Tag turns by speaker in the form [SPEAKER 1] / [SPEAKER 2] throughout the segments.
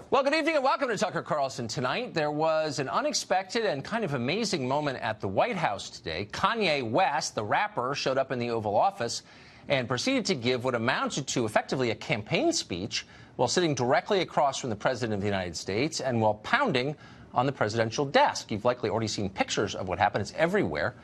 [SPEAKER 1] Well, good evening and welcome to Tucker Carlson Tonight. There was an unexpected and kind of amazing moment at the White House today. Kanye West, the rapper, showed up in the Oval Office and proceeded to give what amounted to effectively a campaign speech while sitting directly across from the President of the United States and while pounding on the presidential desk. You've likely already seen pictures of what happened. It's everywhere.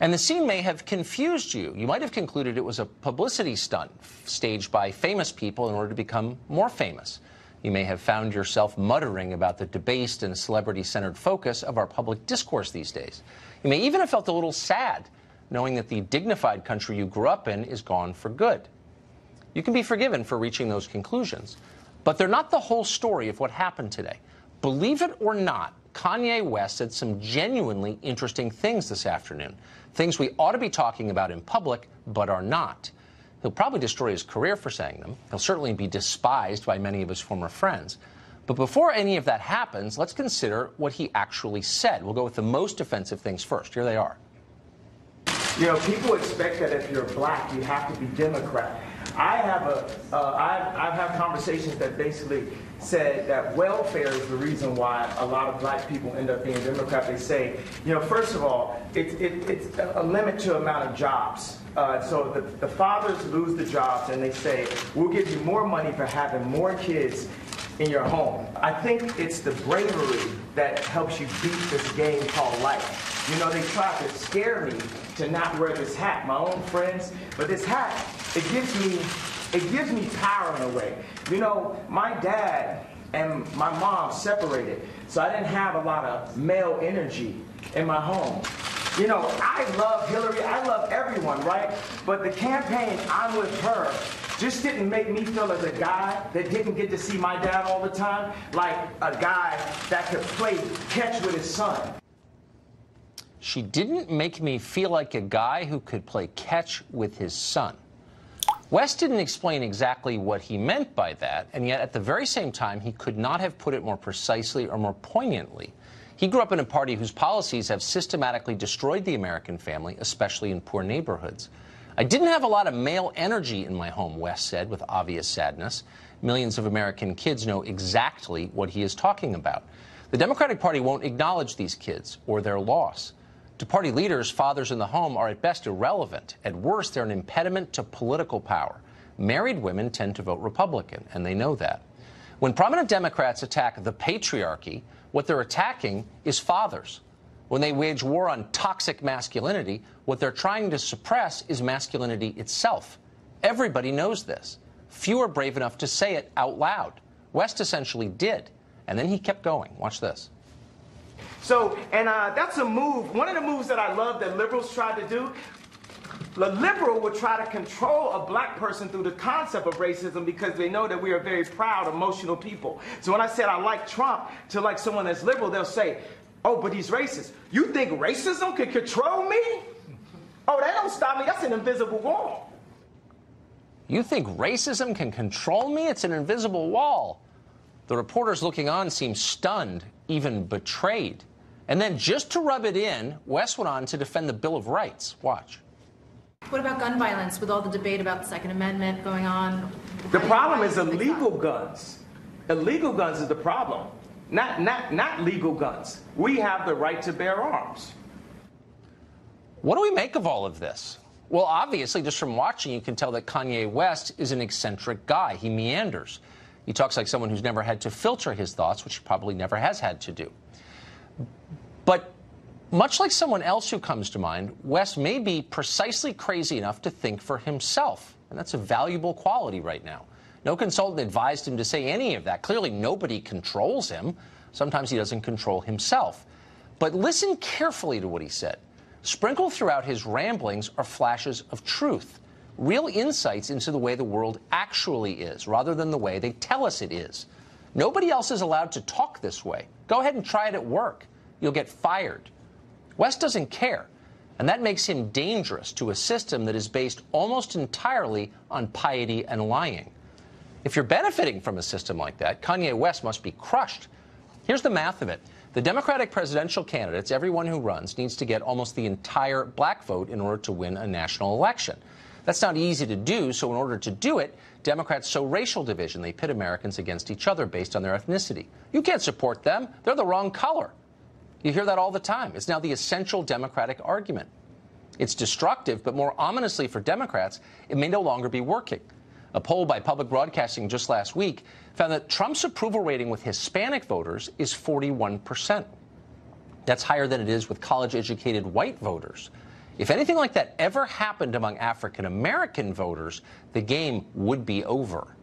[SPEAKER 1] And the scene may have confused you. You might have concluded it was a publicity stunt staged by famous people in order to become more famous. You may have found yourself muttering about the debased and celebrity-centered focus of our public discourse these days. You may even have felt a little sad, knowing that the dignified country you grew up in is gone for good. You can be forgiven for reaching those conclusions, but they're not the whole story of what happened today. Believe it or not, Kanye West said some genuinely interesting things this afternoon, things we ought to be talking about in public, but are not. He'll probably destroy his career for saying them. He'll certainly be despised by many of his former friends. But before any of that happens, let's consider what he actually said. We'll go with the most offensive things first. Here they are.
[SPEAKER 2] You know, people expect that if you're black, you have to be Democrat. I've had conversations that basically said that welfare is the reason why a lot of black people end up being Democrat. They say, you know, first of all, it's a limit to amount of jobs. So the fathers lose the jobs and they say, we'll give you more money for having more kids in your home. I think it's the bravery that helps you beat this game called life. You know, they try to scare me to not wear this hat, my own friends, but this hat, it gives me power in a way. You know, my dad and my mom separated, so I didn't have a lot of male energy in my home. You know, I love Hillary, I love everyone, right? But the campaign, I'm with her, just didn't make me feel as a guy that didn't get to see my dad all the time, like a guy that could play catch with his son.
[SPEAKER 1] She didn't make me feel like a guy who could play catch with his son. West didn't explain exactly what he meant by that, and yet at the very same time, he could not have put it more precisely or more poignantly. He grew up in a party whose policies have systematically destroyed the American family, especially in poor neighborhoods. I didn't have a lot of male energy in my home, West said with obvious sadness. Millions of American kids know exactly what he is talking about. The Democratic Party won't acknowledge these kids or their loss. To party leaders, fathers in the home are at best irrelevant. At worst, they're an impediment to political power. Married women tend to vote Republican, and they know that. When prominent Democrats attack the patriarchy, what they're attacking is fathers. When they wage war on toxic masculinity, what they're trying to suppress is masculinity itself. Everybody knows this. Few are brave enough to say it out loud. West essentially did, and then he kept going. Watch this.
[SPEAKER 2] So, and that's a move, one of the moves that I love that liberals tried to do. The liberal would try to control a black person through the concept of racism because they know that we are very proud, emotional people. So when I said I like Trump to like someone that's liberal, they'll say, oh, but he's racist. You think racism can control me? Oh, that don't stop me. That's an invisible wall.
[SPEAKER 1] You think racism can control me? It's an invisible wall. The reporters looking on seemed stunned, even betrayed. And then just to rub it in, West went on to defend the Bill of Rights. Watch.
[SPEAKER 3] What about gun violence with all the debate about the Second Amendment going on?
[SPEAKER 2] The problem is illegal guns. Illegal guns is the problem, not legal guns. We have the right to bear arms.
[SPEAKER 1] What do we make of all of this? Well, obviously, just from watching, you can tell that Kanye West is an eccentric guy. He meanders. He talks like someone who's never had to filter his thoughts, which he probably never has had to do. But much like someone else who comes to mind, West may be precisely crazy enough to think for himself. And that's a valuable quality right now. No consultant advised him to say any of that. Clearly, nobody controls him. Sometimes he doesn't control himself. But listen carefully to what he said. Sprinkled throughout his ramblings are flashes of truth, real insights into the way the world actually is, rather than the way they tell us it is. Nobody else is allowed to talk this way. Go ahead and try it at work. You'll get fired. West doesn't care, and that makes him dangerous to a system that is based almost entirely on piety and lying. If you're benefiting from a system like that, Kanye West must be crushed. Here's the math of it. The Democratic presidential candidates, everyone who runs, needs to get almost the entire black vote in order to win a national election. That's not easy to do, so in order to do it, Democrats sow racial division. They pit Americans against each other based on their ethnicity. You can't support them. They're the wrong color. You hear that all the time. It's now the essential Democratic argument. It's destructive, but more ominously for Democrats, it may no longer be working. A poll by Public Broadcasting just last week found that Trump's approval rating with Hispanic voters is 41%. That's higher than it is with college-educated white voters. If anything like that ever happened among African-American voters, the game would be over.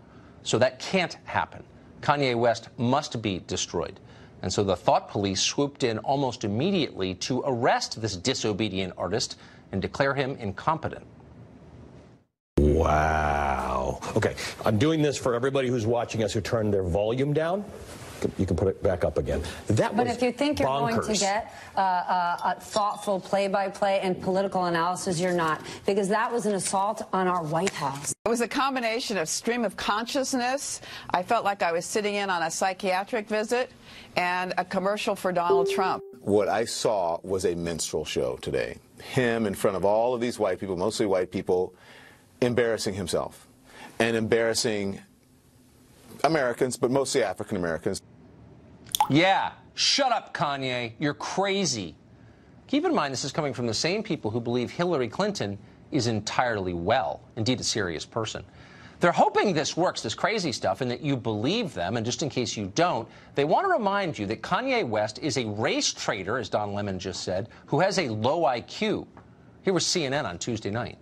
[SPEAKER 1] So that can't happen. Kanye West must be destroyed. And so the thought police swooped in almost immediately to arrest this disobedient artist and declare him incompetent.
[SPEAKER 4] Wow. Okay, I'm doing this for everybody who's watching us who turned their volume down. You can put it back up again. That
[SPEAKER 5] but
[SPEAKER 4] was
[SPEAKER 5] if you think you're
[SPEAKER 4] bonkers.
[SPEAKER 5] going to get a thoughtful play-by-play and political analysis, you're not, because that was an assault on our White House.
[SPEAKER 6] It was a combination of stream of consciousness. I felt like I was sitting in on a psychiatric visit and a commercial for Donald Trump.
[SPEAKER 7] What I saw was a minstrel show today. Him in front of all of these white people, mostly white people, embarrassing himself and embarrassing Americans, but mostly African Americans.
[SPEAKER 1] Yeah, shut up, Kanye. You're crazy. Keep in mind, this is coming from the same people who believe Hillary Clinton is entirely well, indeed a serious person. They're hoping this works, this crazy stuff, and that you believe them. And just in case you don't, they want to remind you that Kanye West is a race traitor, as Don Lemon just said, who has a low IQ. Here was CNN on Tuesday night.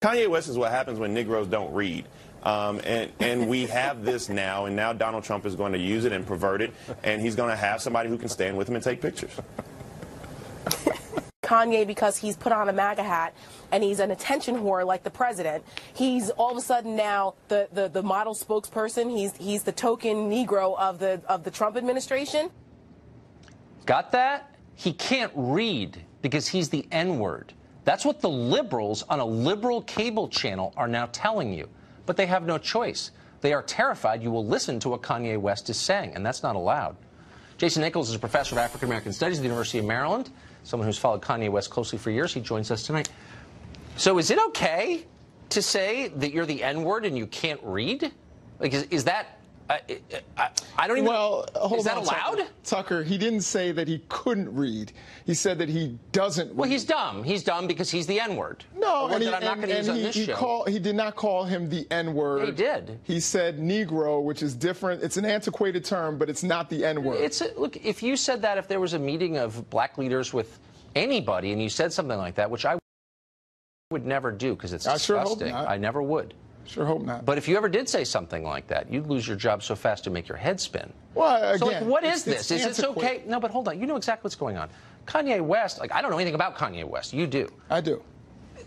[SPEAKER 8] Kanye West is what happens when Negroes don't read. And we have this now, and now Donald Trump is going to use it and pervert it, and he's going to have somebody who can stand with him and take pictures.
[SPEAKER 9] Kanye, because he's put on a MAGA hat and he's an attention whore like the president, he's all of a sudden now the model spokesperson. He's the token Negro of the Trump administration.
[SPEAKER 1] Got that? He can't read because he's the N-word. That's what the liberals on a liberal cable channel are now telling you. But they have no choice. They are terrified you will listen to what Kanye West is saying, and that's not allowed. Jason Nichols is a professor of African American Studies at the University of Maryland, someone who's followed Kanye West closely for years. He joins us tonight. So is it okay to say that you're the N-word and you can't read? Like, is that... I don't even...
[SPEAKER 10] Well, hold
[SPEAKER 1] is that
[SPEAKER 10] on,
[SPEAKER 1] allowed?
[SPEAKER 10] Tucker, he didn't say that he couldn't read. He said that he doesn't read.
[SPEAKER 1] Well, he's dumb. He's dumb because he's the N-word.
[SPEAKER 10] No,
[SPEAKER 1] and I'm not going to use on this show.
[SPEAKER 10] He did not call him the N-word.
[SPEAKER 1] Yeah, he did.
[SPEAKER 10] He said Negro, which is different. It's an antiquated term, but it's not the N-word.
[SPEAKER 1] Look, if you said that if there was a meeting of black leaders with anybody and you said something like that, which I would never do because it's disgusting.
[SPEAKER 10] Sure hope not.
[SPEAKER 1] I never would.
[SPEAKER 10] Sure hope not.
[SPEAKER 1] But if you ever did say something like that, you'd lose your job so fast to make your head spin.
[SPEAKER 10] Well, again,
[SPEAKER 1] so, like, what is this? Is this okay? No, but hold on. You know exactly what's going on. Kanye West, like, I don't know anything about Kanye West. You do.
[SPEAKER 10] I do.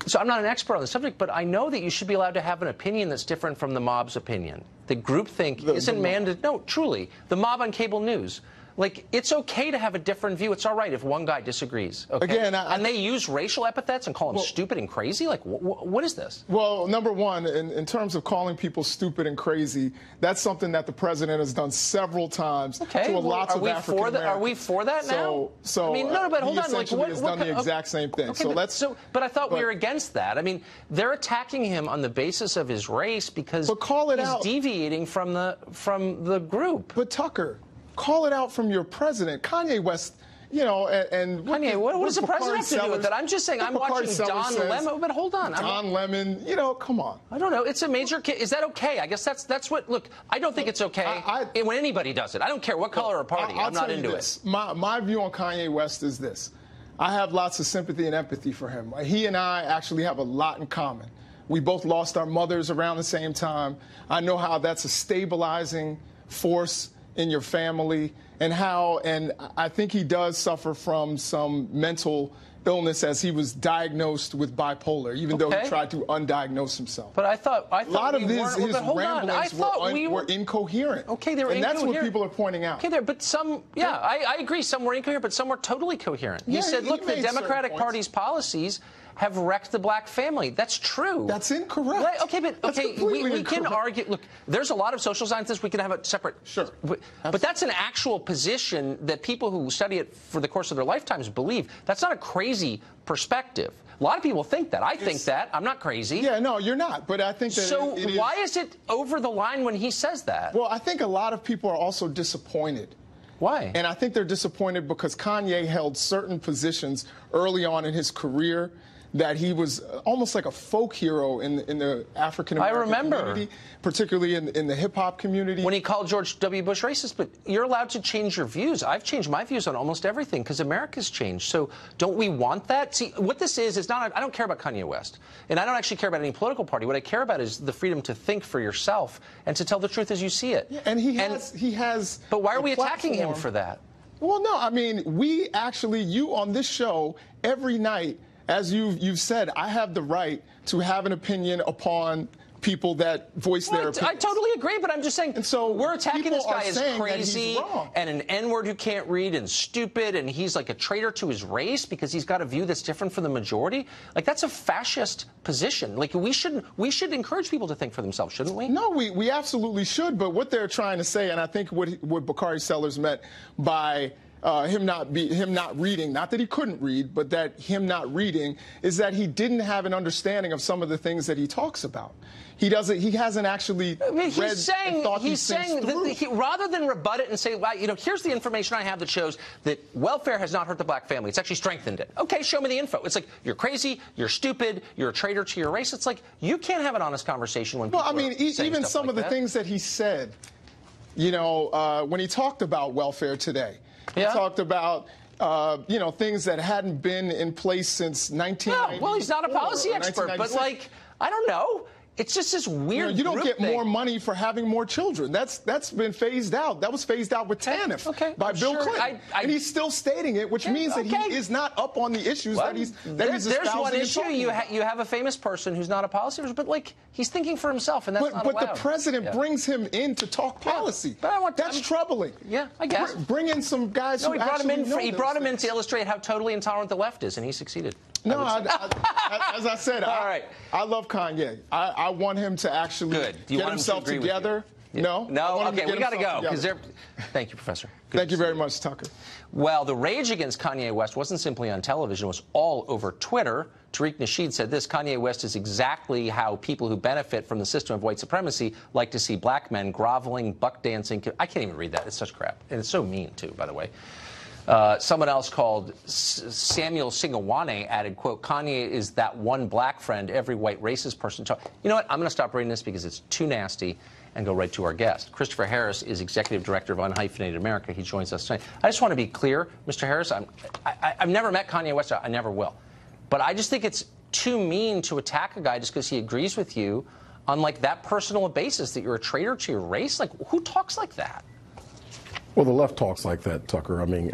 [SPEAKER 1] So I'm not an expert on the subject, but I know that you should be allowed to have an opinion that's different from the mob's opinion. The groupthink isn't mandated. No, truly. The mob on cable news. Like, it's okay to have a different view. It's all right if one guy disagrees. Okay?
[SPEAKER 10] Again,
[SPEAKER 1] and they use racial epithets and call him stupid and crazy? Like, what is this?
[SPEAKER 10] Well, number one, in terms of calling people stupid and crazy, that's something that the president has done several times to lots of African Americans.
[SPEAKER 1] Are we for that now?
[SPEAKER 10] So
[SPEAKER 1] I mean, no, but hold on.
[SPEAKER 10] Like, what has done the exact same thing.
[SPEAKER 1] Okay,
[SPEAKER 10] but
[SPEAKER 1] I thought we were against that. I mean, they're attacking him on the basis of his race because he's deviating from the group.
[SPEAKER 10] But Tucker, call it out from your president. Kanye West, you know, and
[SPEAKER 1] Kanye, what does the president have to do with it? I'm just saying, I'm watching Don Lemon. But hold on.
[SPEAKER 10] Don Lemon, you know, come on.
[SPEAKER 1] I don't know. It's a major case. Is that okay? I guess that's what, look, I don't think it's okay when anybody does it. I don't care what color or party. I'm not into it.
[SPEAKER 10] My view on Kanye West is this. I have lots of sympathy and empathy for him. He and I actually have a lot in common. We both lost our mothers around the same time. I know how that's a stabilizing force in your family, and I think he does suffer from some mental illness as he was diagnosed with bipolar, even though he tried to undiagnose himself.
[SPEAKER 1] But I thought
[SPEAKER 10] a lot of his ramblings were incoherent.
[SPEAKER 1] Okay, they were
[SPEAKER 10] and
[SPEAKER 1] incoherent.
[SPEAKER 10] That's what people are pointing out.
[SPEAKER 1] Okay, but some, I agree, some were incoherent, but some were totally coherent. He said, look, the Democratic Party's policies have wrecked the black family. That's true.
[SPEAKER 10] That's incorrect.
[SPEAKER 1] Like, okay, but
[SPEAKER 10] That's
[SPEAKER 1] okay, we
[SPEAKER 10] incorrect.
[SPEAKER 1] can argue. Look, there's a lot of social scientists. We can have a separate.
[SPEAKER 10] Sure.
[SPEAKER 1] But that's an actual position that people who study it for the course of their lifetimes believe. That's not a crazy perspective. A lot of people think that. I think that. I'm not crazy.
[SPEAKER 10] Yeah, no, you're not. But I think that
[SPEAKER 1] so why is it over the line when he says that?
[SPEAKER 10] Well, I think a lot of people are also disappointed.
[SPEAKER 1] Why?
[SPEAKER 10] And I think they're disappointed because Kanye held certain positions early on in his career that he was almost like a folk hero in the African-American community, particularly in the hip-hop community.
[SPEAKER 1] When he called George W. Bush racist, but you're allowed to change your views. I've changed my views on almost everything because America's changed. So don't we want that? See, what this is not, I don't care about Kanye West, and I don't actually care about any political party. What I care about is the freedom to think for yourself and to tell the truth as you see it.
[SPEAKER 10] Yeah, and he has.
[SPEAKER 1] But why are we attacking him for that?
[SPEAKER 10] Well, no, I mean, we actually, you on this show every night, as you've said, I have the right to have an opinion upon people that voice their opinions.
[SPEAKER 1] I totally agree, but I'm just saying,
[SPEAKER 10] and so
[SPEAKER 1] we're attacking this guy as
[SPEAKER 10] crazy
[SPEAKER 1] crazy and an N-word who can't read and stupid, and he's like a traitor to his race because he's got a view that's different from the majority. Like, that's a fascist position. Like, we should encourage people to think for themselves, shouldn't we?
[SPEAKER 10] No, we absolutely should, but what they're trying to say, and I think what Bakari Sellers meant by him not reading, not that he couldn't read, but that him not reading is that he didn't have an understanding of some of the things that he talks about. He hasn't actually read and thought these things through.
[SPEAKER 1] Rather than rebut it and say, well, you know, here's the information I have that shows that welfare has not hurt the black family. It's actually strengthened it. Okay, show me the info. It's like, you're crazy, you're stupid, you're a traitor to your race. It's like, you can't have an honest conversation when people
[SPEAKER 10] Well, I mean, even some
[SPEAKER 1] like
[SPEAKER 10] of the things that he said, you know, when he talked about welfare today.
[SPEAKER 1] Yeah.
[SPEAKER 10] He talked about, you know, things that hadn't been in place since 1990.
[SPEAKER 1] Yeah, well, he's not a policy expert, but, like, I don't know. It's just this weird.
[SPEAKER 10] You don't get more money for having more children. That's been phased out. That was phased out with TANF by Bill Clinton, and he's still stating it, which means that he is not up on the issues that he's espousing.
[SPEAKER 1] There's one issue. You
[SPEAKER 10] about.
[SPEAKER 1] You have a famous person who's not a policy expert, but like he's thinking for himself, and that's not allowed.
[SPEAKER 10] But the president brings him in to talk policy.
[SPEAKER 1] But
[SPEAKER 10] that's troubling.
[SPEAKER 1] Yeah, I guess.
[SPEAKER 10] Bring in some guys who
[SPEAKER 1] he brought him in. He brought him in
[SPEAKER 10] things.
[SPEAKER 1] to illustrate how totally intolerant the left is, and he succeeded.
[SPEAKER 10] No, as I said, I love Kanye. I want him to actually get himself together. No?
[SPEAKER 1] Okay, we got to go. Thank you, Professor.
[SPEAKER 10] Thank you very much, Tucker.
[SPEAKER 1] Well, the rage against Kanye West wasn't simply on television. It was all over Twitter. Tariq Nasheed said this: Kanye West is exactly how people who benefit from the system of white supremacy like to see black men groveling, buck dancing. I can't even read that. It's such crap. And it's so mean, too, by the way. Someone else called Samuel Singawane added, quote, Kanye is that one black friend every white racist person talks. You know what? I'm going to stop reading this because it's too nasty and go right to our guest. Christopher Harris is Executive Director of Unhyphenated America. He joins us tonight. I just want to be clear, Mr. Harris, I've never met Kanye West. I never will. But I just think it's too mean to attack a guy just because he agrees with you on, like, that personal basis, that you're a traitor to your race. Like, who talks like that?
[SPEAKER 11] Well, the left talks like that, Tucker. I mean,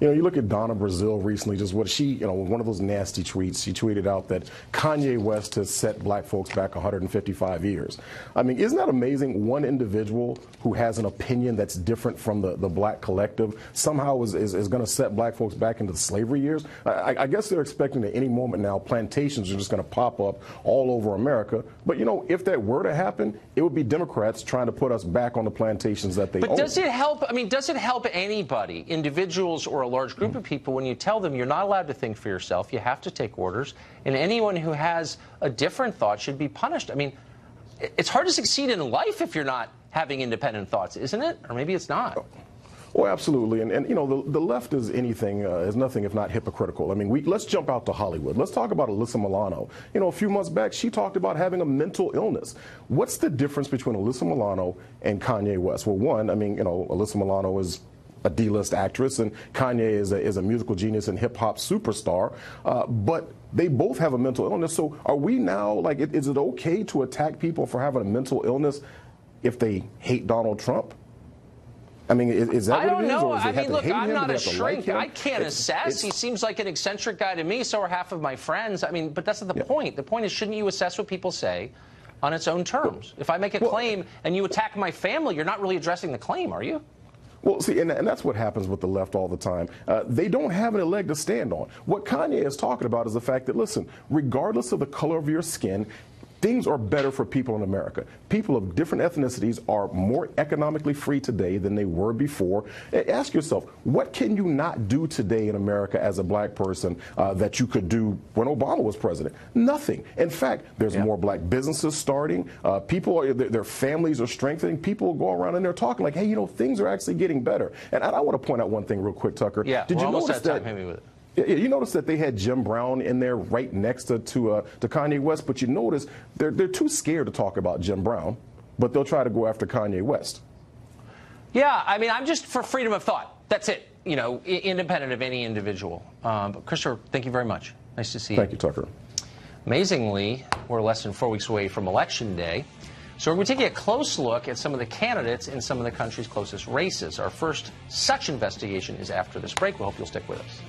[SPEAKER 11] you know, you look at Donna Brazile recently, just what she, you know, one of those nasty tweets. She tweeted out that Kanye West has set black folks back 155 years. I mean, isn't that amazing? One individual who has an opinion that's different from the black collective somehow is going to set black folks back into the slavery years. I guess they're expecting at any moment now plantations are just going to pop up all over America. But, you know, if that were to happen, it would be Democrats trying to put us back on the plantations that they own.
[SPEAKER 1] But does it help? I mean, does it help anybody, individuals or a large group of people, when you tell them you're not allowed to think for yourself, you have to take orders, and anyone who has a different thought should be punished? I mean, it's hard to succeed in life if you're not having independent thoughts, isn't it? Or maybe it's not.
[SPEAKER 11] Oh, absolutely. And you know, the left is nothing if not hypocritical. I mean, let's jump out to Hollywood. Let's talk about Alyssa Milano. You know, a few months back, she talked about having a mental illness. What's the difference between Alyssa Milano and Kanye West? Well, one, I mean, you know, Alyssa Milano is a D-list actress, and Kanye is a musical genius and hip-hop superstar. But they both have a mental illness. So are we now, like, is it okay to attack people for having a mental illness if they hate Donald Trump? I mean, is that what it is?
[SPEAKER 1] I don't know.
[SPEAKER 11] I
[SPEAKER 1] mean, look, I'm not a shrink. I can't assess. He seems like an eccentric guy to me. So are half of my friends. I mean, but that's not the point. The point is, shouldn't you assess what people say on its own terms? If I make a claim and you attack my family, you're not really addressing the claim, are you?
[SPEAKER 11] Well, see, and that's what happens with the left all the time. They don't have any leg to stand on. What Kanye is talking about is the fact that, listen, regardless of the color of your skin, things are better for people in America. People of different ethnicities are more economically free today than they were before. Ask yourself, what can you not do today in America as a black person that you could do when Obama was president? Nothing. In fact, there's more black businesses starting. Their families are strengthening. People go around and they're talking like, hey, you know, things are actually getting better. And I want to point out one thing real quick, Tucker.
[SPEAKER 1] Yeah,
[SPEAKER 11] did you notice that?
[SPEAKER 1] Hit me with it.
[SPEAKER 11] You notice that they had Jim Brown in there right next to Kanye West, but you notice they're too scared to talk about Jim Brown, but they'll try to go after Kanye West.
[SPEAKER 1] Yeah, I mean, I'm just for freedom of thought. That's it. You know, independent of any individual. But Christopher, thank you very much. Nice to see you.
[SPEAKER 11] Thank you, Tucker.
[SPEAKER 1] Amazingly, we're less than 4 weeks away from Election Day. So we're going to take a close look at some of the candidates in some of the country's closest races. Our first such investigation is after this break. We hope you'll stick with us.